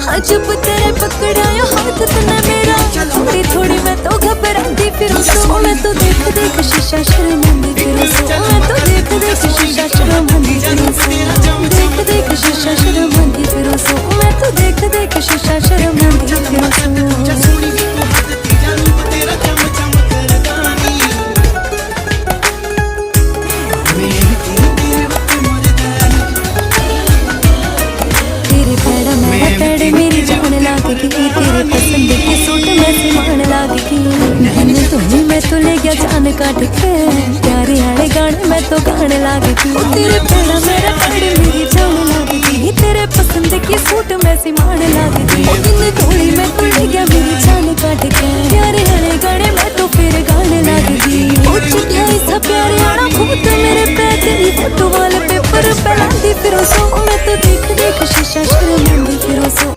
जब तेरे पकड़ाया हाथ तूने मेरा, थोड़ी थोड़ी मैं तो घबराती फिर सो। मैं तो देख देख शीशा शर्मांदी फिर सो। मैं तो देख देख शीशा शर्मांदी फिर सो। देख देख शीशा शर्मांदी फिर सो। मैं तो देख देख शीशा शर्मांदी फिर सो। तेरे पसंद के सूट में सिमान लागी। मैंने तुम्हें मैं तो ले गया जान काट के, प्यारे आले गाने मैं तो गाने लागी। तेरे पेड़ा मेरा पेड़ मेरी जान लागी। तेरे पसंद के सूट में सिमान लागी। इन थोड़ी मैं तो ले गया मेरी जान काट के, प्यारे आले गाने मैं तो फिर गाने लागी। ओ चुटिया सा प्यारे आना भूत मेरे पैर तेरी फोटो वाले पेपर पे लादी फिर सो। मैं तो देख देख शीशा शर्मांदी फिर सो।